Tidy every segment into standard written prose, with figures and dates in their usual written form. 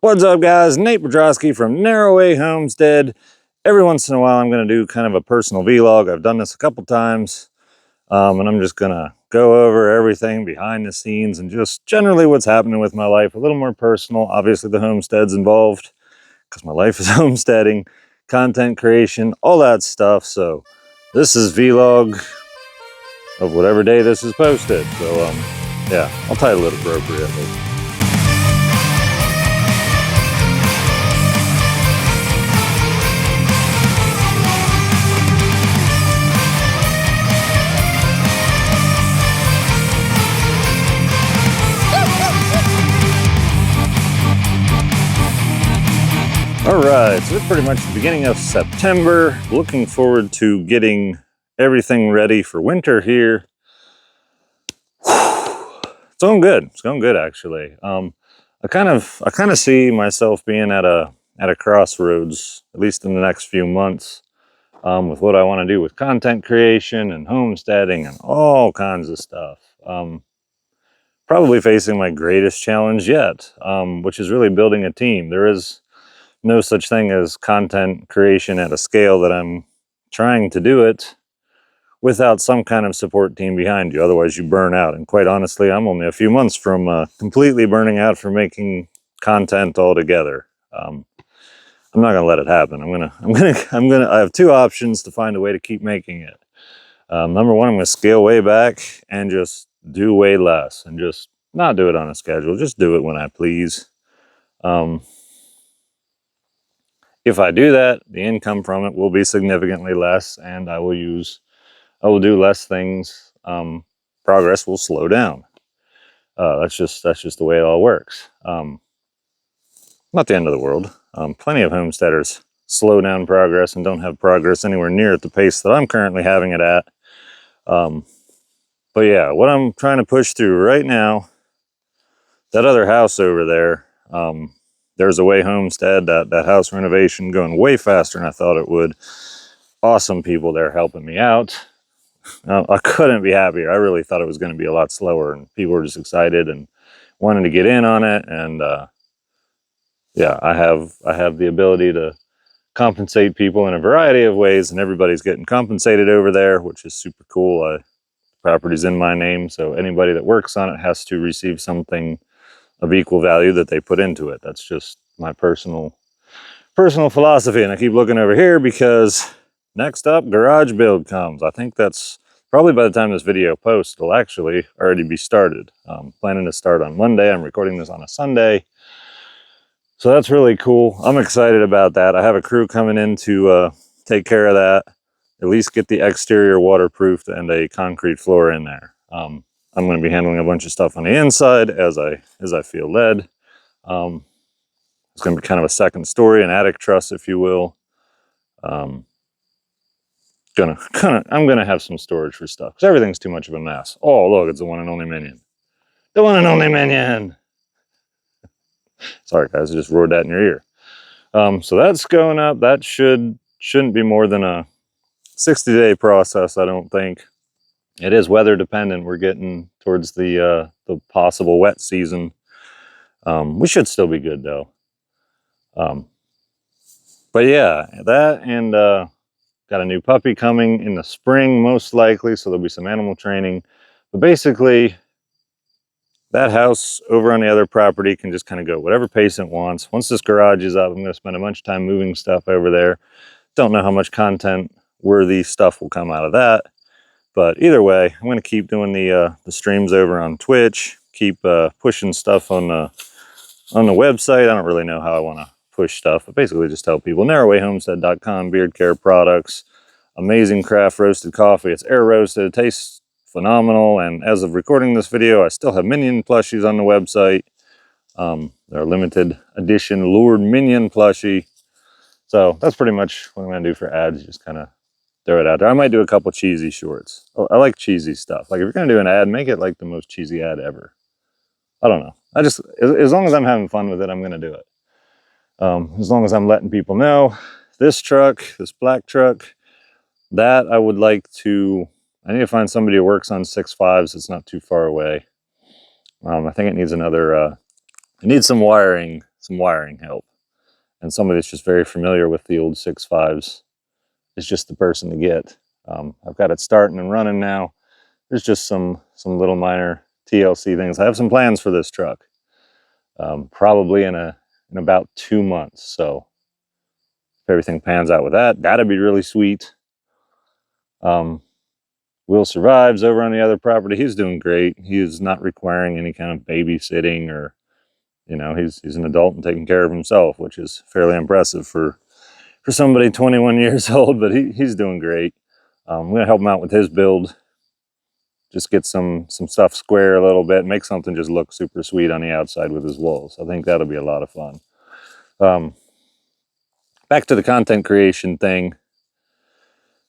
What's up, guys? Nate Bedrosky from Narrowway Homestead. Every once in a while, I'm going to do kind of a personal vlog. I've done this a couple times, and I'm just going to go over everything behind the scenes and just generally what's happening with my life. A little more personal. Obviously, the homestead's involved because my life is homesteading, content creation, all that stuff. So this is vlog of whatever day this is posted. So, yeah, I'll title it appropriately. Alright, so it's pretty much the beginning of September. Looking forward to getting everything ready for winter here. It's going good. It's going good, actually. I kind of see myself being at a crossroads, at least in the next few months, with what I want to do with content creation and homesteading and all kinds of stuff. Probably facing my greatest challenge yet, which is really building a team. There is no such thing as content creation at a scale that I'm trying to do it without some kind of support team behind you. Otherwise you burn out. And quite honestly, I'm only a few months from completely burning out from making content altogether. I'm not gonna let it happen. I have two options to find a way to keep making it. Number one, I'm gonna scale way back and just do way less and just not do it on a schedule. Just do it when I please. If I do that, the income from it will be significantly less, and I will do less things. Progress will slow down. That's just the way it all works. Not the end of the world. Plenty of homesteaders slow down progress and don't have progress anywhere near at the pace that I'm currently having it at. But yeah, what I'm trying to push through right now, that other house over there, there's a way homestead, that house renovation going way faster than I thought it would. Awesome people there helping me out. I couldn't be happier. I really thought it was going to be a lot slower, and people were just excited and wanting to get in on it. And yeah, I have the ability to compensate people in a variety of ways, and everybody's getting compensated over there, which is super cool. The property's in my name, so anybody that works on it has to receive something of equal value that they put into it. That's just my personal philosophy. And I keep looking over here because next up, garage build comes. I think that's probably by the time this video posts, it'll actually already be started. Planning to start on Monday. I'm recording this on a Sunday. So that's really cool. I'm excited about that. I have a crew coming in to take care of that, at least get the exterior waterproofed and a concrete floor in there. I'm going to be handling a bunch of stuff on the inside as I feel led. It's going to be kind of a second story, an attic truss, if you will. I'm gonna have some storage for stuff because everything's too much of a mess. Oh, look, it's the one and only Minion. The one and only Minion. Sorry, guys, I just roared that in your ear. So that's going up. That shouldn't be more than a 60-day process, I don't think. It is weather dependent. We're getting towards the possible wet season. We should still be good though. But yeah, that and got a new puppy coming in the spring, most likely, so there'll be some animal training. But basically, that house over on the other property can just kind of go whatever pace it wants. Once this garage is up, I'm going to spend a bunch of time moving stuff over there. Don't know how much content-worthy stuff will come out of that. But either way, I'm going to keep doing the streams over on Twitch, keep pushing stuff on the website. I don't really know how I want to push stuff, but basically just tell people narrowwayhomestead.com, beard care products, amazing craft roasted coffee. It's air roasted, it tastes phenomenal. And as of recording this video, I still have Minion plushies on the website. They're a limited edition lured Minion plushie. So that's pretty much what I'm going to do for ads. Just kind of throw it out there. I might do a couple cheesy shorts. I like cheesy stuff. Like if you're going to do an ad, make it like the most cheesy ad ever. I don't know. As long as I'm having fun with it, I'm going to do it. As long as I'm letting people know this truck, this black truck, that I would like to, I need to find somebody who works on 6.5s. It's not too far away. I think it needs another, it needs some wiring some wiring help. And somebody that's just very familiar with the old 6.5s is just the person to get. I've got it starting and running now. There's just some little minor TLC things. I have some plans for this truck, probably in about 2 months. So if everything pans out with that, that'd be really sweet. Will survives over on the other property. He's doing great. He is not requiring any kind of babysitting, or, you know, he's an adult and taking care of himself, which is fairly impressive for somebody 21 years old, but he's doing great. I'm going to help him out with his build. Just get some stuff square a little bit, make something just look super sweet on the outside with his walls. I think that'll be a lot of fun. Back to the content creation thing.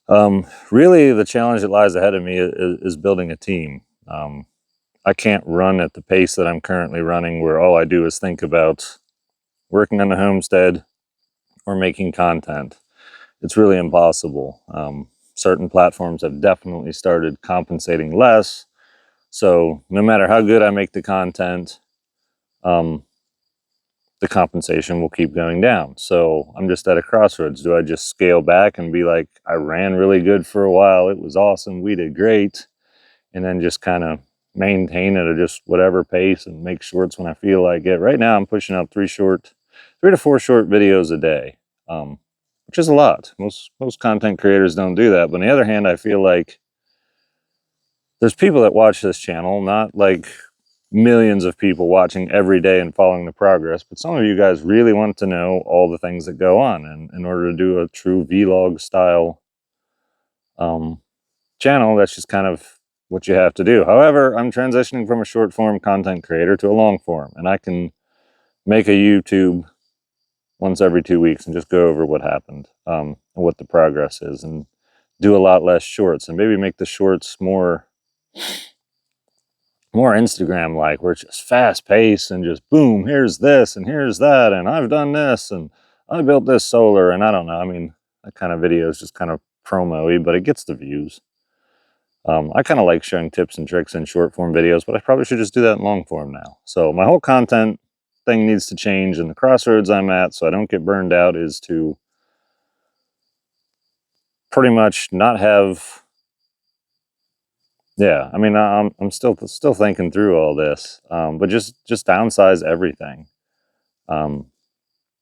Really, the challenge that lies ahead of me is building a team. I can't run at the pace that I'm currently running, where all I do is think about working on the homestead or making content. It's really impossible. Certain platforms have definitely started compensating less. So no matter how good I make the content, the compensation will keep going down. So I'm just at a crossroads. Do I just scale back and be like, I ran really good for a while, it was awesome, we did great, and then just kind of maintain it at just whatever pace and make shorts when I feel like it? Right now I'm pushing out 3 to 4 short videos a day, which is a lot. Most content creators don't do that. But on the other hand, I feel like there's people that watch this channel, not like millions of people watching every day and following the progress, but some of you guys really want to know all the things that go on. And in order to do a true vlog style channel, that's just kind of what you have to do. However, I'm transitioning from a short form content creator to a long form, and I can make a YouTube once every 2 weeks and just go over what happened, and what the progress is, and do a lot less shorts, and maybe make the shorts more Instagram like, where it's just fast paced and just boom, here's this and here's that, and I've done this and I built this solar, and I don't know. I mean, that kind of video is just kind of promo-y, but it gets the views. I kind of like showing tips and tricks in short form videos, but I probably should just do that in long form now. So my whole content thing needs to change, and the crossroads I'm at, so I don't get burned out, is to pretty much not have, yeah, I mean, I'm still thinking through all this, but just downsize everything.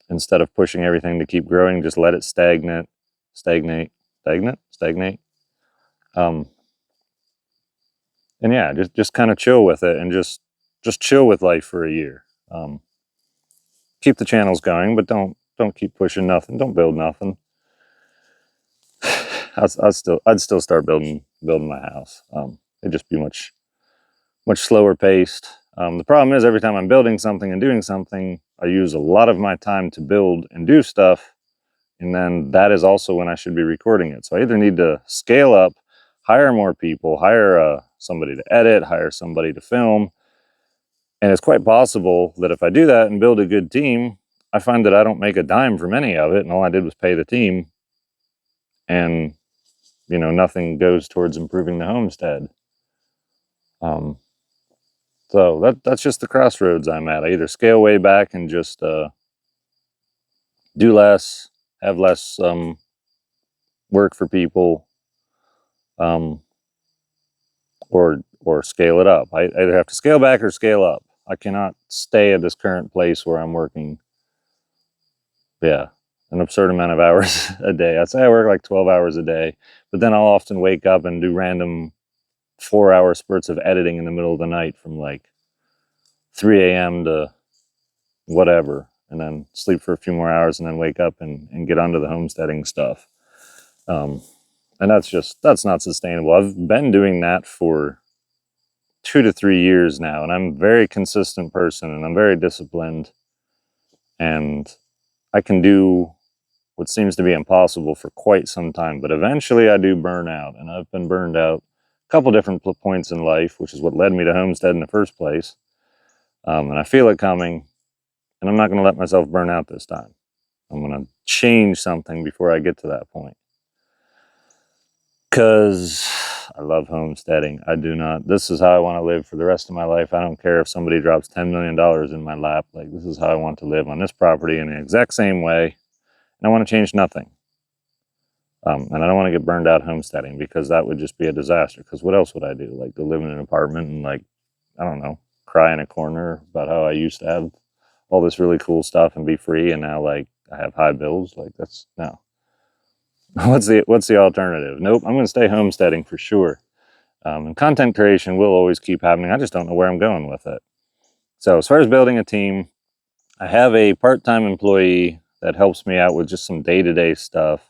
Instead of pushing everything to keep growing, just let it stagnate. And yeah, just kind of chill with it, and just chill with life for a year. Keep the channels going, but don't keep pushing nothing. Don't build nothing. I'd still start building my house. It'd just be much slower paced. The problem is, every time I'm building something and doing something, I use a lot of my time to build and do stuff, and then that is also when I should be recording it. So I either need to scale up, hire more people, hire somebody to edit, hire somebody to film. And it's quite possible that if I do that and build a good team, I find that I don't make a dime from any of it, and all I did was pay the team, and, you know, nothing goes towards improving the homestead. So that's just the crossroads I'm at. I either scale way back and just do less, have less work for people, or scale it up. I either have to scale back or scale up. I cannot stay at this current place where I'm working, an absurd amount of hours a day. I'd say I work like 12 hours a day, but then I'll often wake up and do random 4-hour spurts of editing in the middle of the night from like 3 a.m. to whatever, and then sleep for a few more hours, and then wake up and get onto the homesteading stuff. And that's not sustainable. I've been doing that for 2 to 3 years now, and I'm a very consistent person, and I'm very disciplined, and I can do what seems to be impossible for quite some time, but eventually I do burn out, and I've been burned out a couple different points in life, which is what led me to homestead in the first place. And I feel it coming, and I'm not going to let myself burn out this time. I'm going to change something before I get to that point. Because I love homesteading. I do not. This is how I want to live for the rest of my life. I don't care if somebody drops $10 million in my lap. Like, this is how I want to live on this property in the exact same way. And I want to change nothing. And I don't want to get burned out homesteading, because that would just be a disaster. Because what else would I do? Like, to live in an apartment and, like, I don't know, cry in a corner about how I used to have all this really cool stuff and be free, and now, like, I have high bills. Like, that's no. What's the alternative? Nope, I'm going to stay homesteading for sure. And content creation will always keep happening. I just don't know where I'm going with it. So as far as building a team, I have a part-time employee that helps me out with just some day-to-day stuff.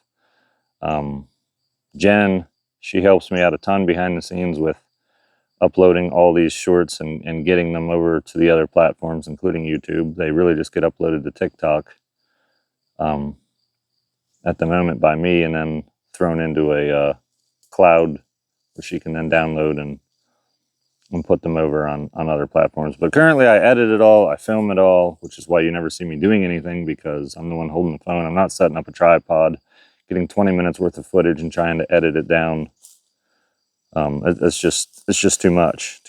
Jen, she helps me out a ton behind the scenes with uploading all these shorts and getting them over to the other platforms, including YouTube. They really just get uploaded to TikTok at the moment by me, and then thrown into a cloud where she can then download and put them over on other platforms. But currently I edit it all, I film it all, which is why you never see me doing anything, because I'm the one holding the phone. I'm not setting up a tripod, getting 20 minutes worth of footage and trying to edit it down. It's just too much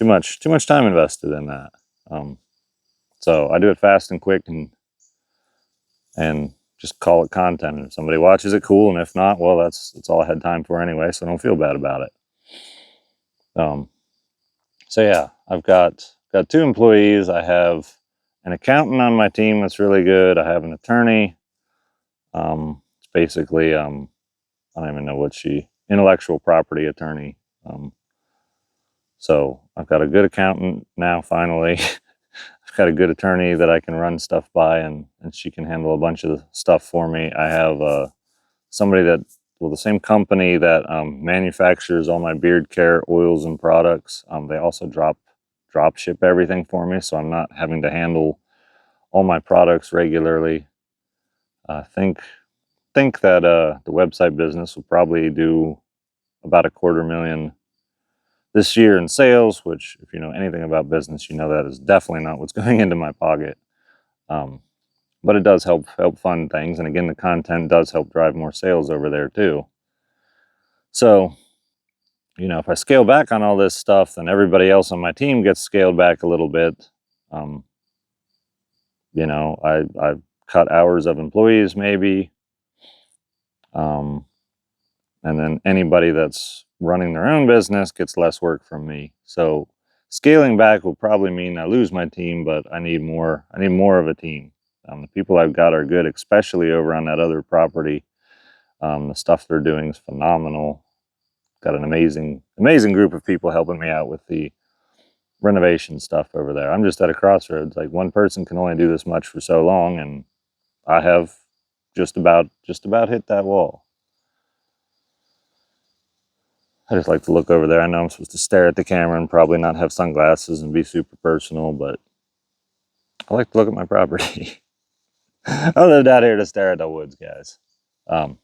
time invested in that. So I do it fast and quick, and just call it content. And if somebody watches it, cool. And if not, well, that's all I had time for anyway, so I don't feel bad about it. So yeah, I've got 2 employees. I have an accountant on my team that's really good. I have an attorney. It's basically, I don't even know what intellectual property attorney. So I've got a good accountant now, finally. I've got a good attorney that I can run stuff by, and she can handle a bunch of the stuff for me. I have somebody the same company that manufactures all my beard care oils and products. They also drop ship everything for me, so I'm not having to handle all my products regularly. I think that the website business will probably do about $250,000 this year in sales, which, if you know anything about business, you know that is definitely not what's going into my pocket. But it does help fund things, and again, the content does help drive more sales over there too. So, you know, if I scale back on all this stuff, then everybody else on my team gets scaled back a little bit. You know, I've cut hours of employees maybe. And then anybody that's running their own business gets less work from me. So scaling back will probably mean I lose my team, but I need more of a team. The people I've got are good, especially over on that other property. The stuff they're doing is phenomenal. Got an amazing group of people helping me out with the renovation stuff over there. I'm just at a crossroads. Like, one person can only do this much for so long, and I have just about hit that wall. I just like to look over there. I know I'm supposed to stare at the camera and probably not have sunglasses and be super personal, but I like to look at my property. I lived out here to stare at the woods, guys. But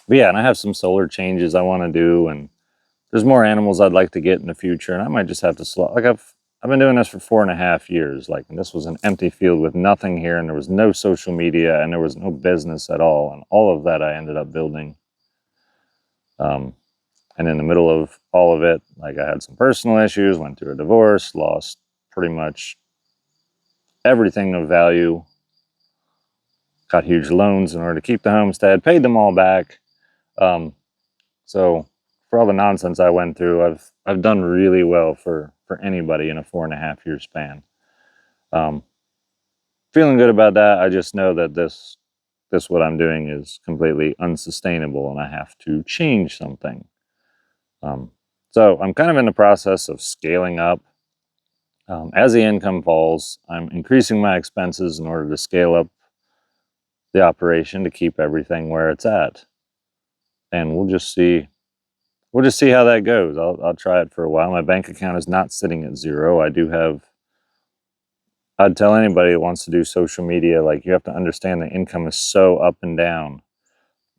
yeah, and I have some solar changes I want to do, and there's more animals I'd like to get in the future, and I might just have to slow. Like, I've been doing this for 4.5 years. Like, and this was an empty field with nothing here, and there was no social media, and there was no business at all, and all of that I ended up building. And in the middle of all of it, like, I had some personal issues, went through a divorce, lost pretty much everything of value, got huge loans in order to keep the homestead, paid them all back. So for all the nonsense I went through, I've done really well for anybody in a 4.5-year span. Feeling good about that. I just know that this what I'm doing is completely unsustainable, and I have to change something. So I'm kind of in the process of scaling up. As the income falls, I'm increasing my expenses in order to scale up the operation to keep everything where it's at. And we'll just see how that goes. I'll try it for a while. My bank account is not sitting at zero. I'd tell anybody that wants to do social media, like, you have to understand the income is so up and down.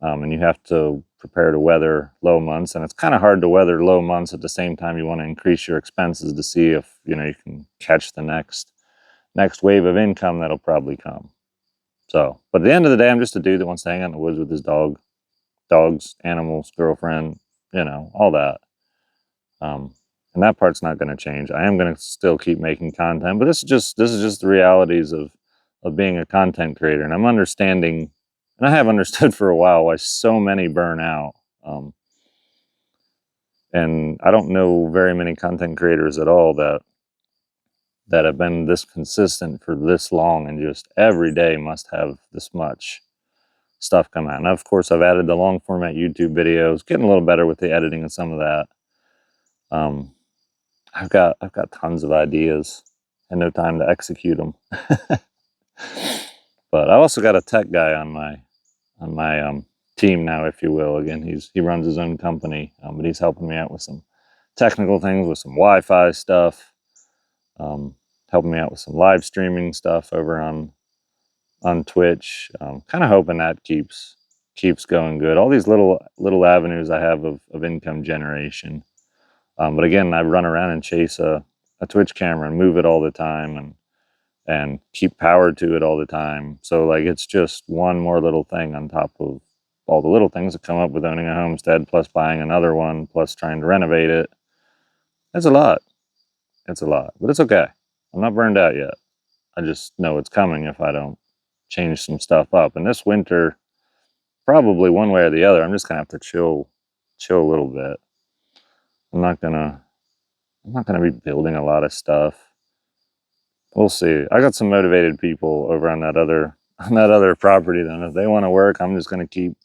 And you have to prepare to weather low months, and it's kind of hard to weather low months at the same time you want to increase your expenses to see if, you know, you can catch the next wave of income that'll probably come. So, but at the end of the day, I'm just a dude that wants to hang out in the woods with his dogs, animals, girlfriend, you know, all that. And that part's not going to change. I am going to still keep making content, but this is just the realities of being a content creator. And I'm understanding, and I have understood for a while, why so many burn out. And I don't know very many content creators at all that have been this consistent for this long, and just every day must have this much stuff come out. And of course, I've added the long format YouTube videos, getting a little better with the editing and some of that. I've got tons of ideas and no time to execute them. But I also got a tech guy on my team now, if you will. Again, he runs his own company, but he's helping me out with some technical things, with some Wi-Fi stuff, helping me out with some live streaming stuff over on Twitch. Kind of hoping that keeps going good. All these little avenues I have of income generation. But again, I run around and chase a Twitch camera and move it all the time, and keep power to it all the time. So like, it's just one more little thing on top of all the little things that come up with owning a homestead, plus buying another one, plus trying to renovate it. It's a lot. It's a lot, but it's okay. I'm not burned out yet. I just know it's coming if I don't change some stuff up. And this winter, probably one way or the other, I'm just gonna have to chill a little bit. I'm not gonna be building a lot of stuff. We'll see. I got some motivated people over on that other property. Then if they want to work, I'm just gonna keep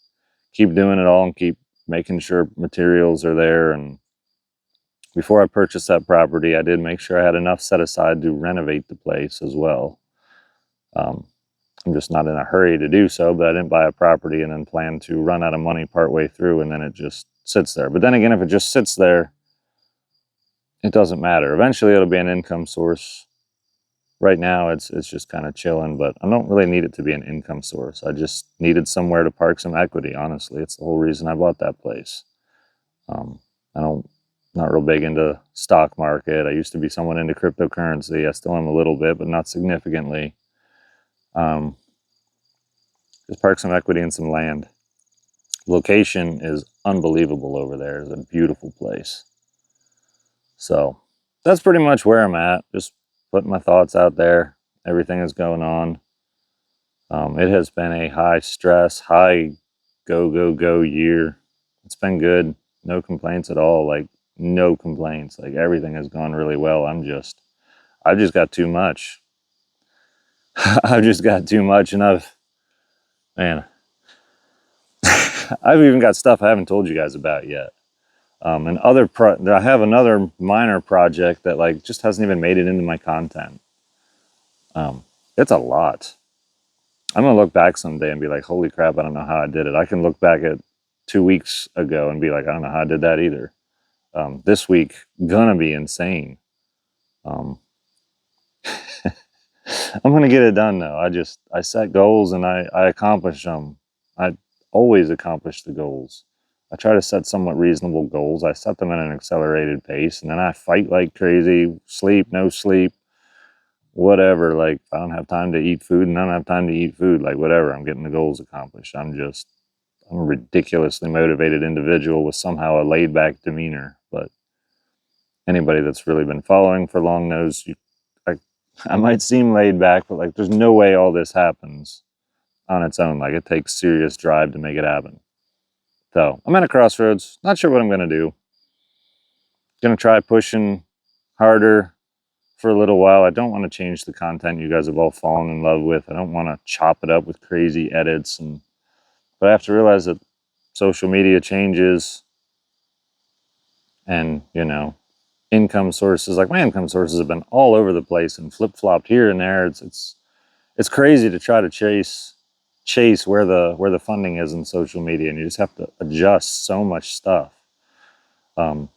doing it all and keep making sure materials are there. And before I purchased that property, I did make sure I had enough set aside to renovate the place as well. I'm just not in a hurry to do so, but I didn't buy a property and then plan to run out of money partway through, and then it just sits there. But then again, if it just sits there, it doesn't matter. Eventually it'll be an income source. Right now it's just kind of chilling, but I don't really need it to be an income source. I just needed somewhere to park some equity, honestly. It's the whole reason I bought that place. Not real big into stock market. I used to be somewhat into cryptocurrency. I still am a little bit, but not significantly. Just park some equity in some land. Location is unbelievable over there. It's a beautiful place. So that's pretty much where I'm at. Just putting my thoughts out there. Everything is going on. It has been a high stress, high go year. It's been good. No complaints at all. Like, no complaints. Like, everything has gone really well. I've just got too much. I've just got too much, and I've even got stuff I haven't told you guys about yet. And I have another minor project that like just hasn't even made it into my content. It's a lot. I'm gonna look back someday and be like, holy crap, I don't know how I did it. I can look back at 2 weeks ago and be like, I don't know how I did that either. This week, gonna be insane. I'm gonna get it done though. I set goals and I accomplish them. I always accomplish the goals. I try to set somewhat reasonable goals. I set them at an accelerated pace, and then I fight like crazy. Sleep, no sleep, whatever. Like, I don't have time to eat food, and I don't have time to eat food. Like, whatever, I'm getting the goals accomplished. I'm a ridiculously motivated individual with somehow a laid back demeanor. But anybody that's really been following for long knows I might seem laid back, but like, there's no way all this happens on its own. Like, it takes serious drive to make it happen. So I'm at a crossroads. Not sure what I'm going to do. Going to try pushing harder for a little while. I don't want to change the content you guys have all fallen in love with. I don't want to chop it up with crazy edits. But I have to realize that social media changes, and, income sources, like my income sources, have been all over the place and flip-flopped here and there. It's crazy to try to chase where the funding is in social media, and you just have to adjust so much stuff. But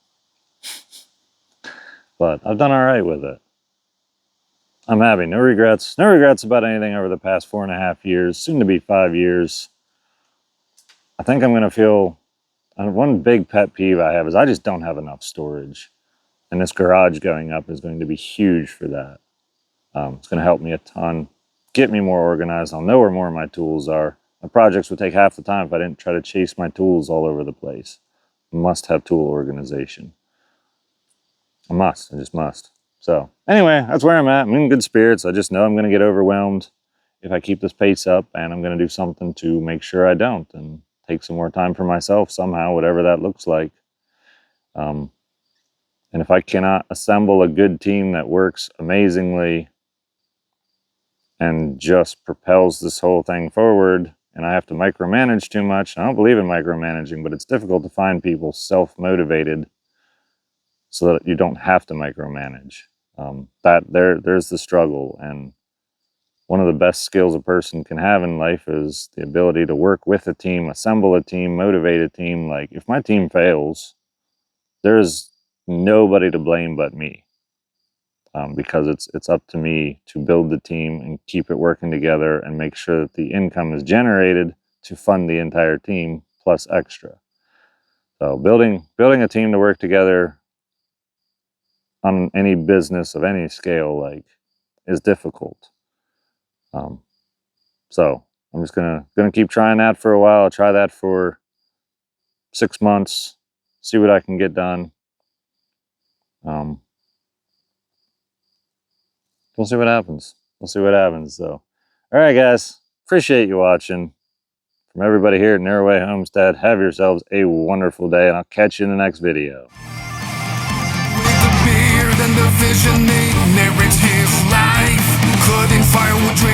I've done all right with it. I'm happy. No regrets about anything over the past 4.5 years, soon to be 5 years. I think I'm going to feel, one big pet peeve I have is I just don't have enough storage. And this garage going up is going to be huge for that. It's going to help me a ton, get me more organized. I'll know where more of my tools are. My projects would take half the time if I didn't try to chase my tools all over the place. Must have tool organization. I must. I just must. So anyway, that's where I'm at. I'm in good spirits. I just know I'm going to get overwhelmed if I keep this pace up, and I'm going to do something to make sure I don't, and take some more time for myself somehow, whatever that looks like. And if I cannot assemble a good team that works amazingly and just propels this whole thing forward, and I have to micromanage too much, I don't believe in micromanaging, but it's difficult to find people self-motivated so that you don't have to micromanage. There's the struggle, and one of the best skills a person can have in life is the ability to work with a team, assemble a team, motivate a team. Like, if my team fails, there's nobody to blame but me, because it's up to me to build the team and keep it working together and make sure that the income is generated to fund the entire team plus extra. So building a team to work together on any business of any scale, like, is difficult. So I'm just gonna keep trying that for a while. I'll try that for 6 months, see what I can get done. We'll see what happens. We'll see what happens. So, all right, guys, appreciate you watching. From everybody here at Narrowway Homestead, have yourselves a wonderful day, and I'll catch you in the next video. With the beard and the vision, he narrates his life, cutting firewood.